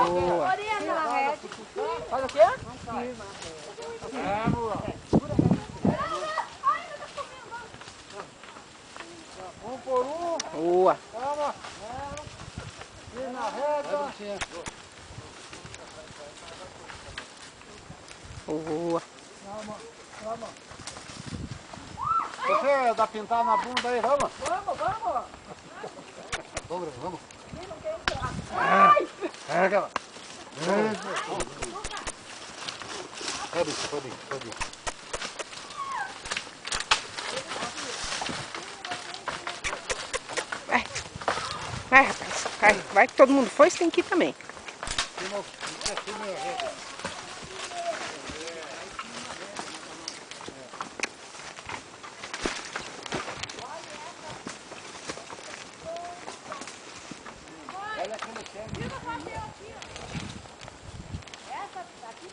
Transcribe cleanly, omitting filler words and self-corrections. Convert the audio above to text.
Boa. Orienta na rede. Faz o quê? Um por um. Boa. Calma. Vira na rede. Boa. Calma. Você dá pintar na bunda aí, vamos? Vamos. Vamos. Ai! Pega. Pode ir. Vai, rapaz. Vai que todo mundo foi, você tem que ir também. Essa aqui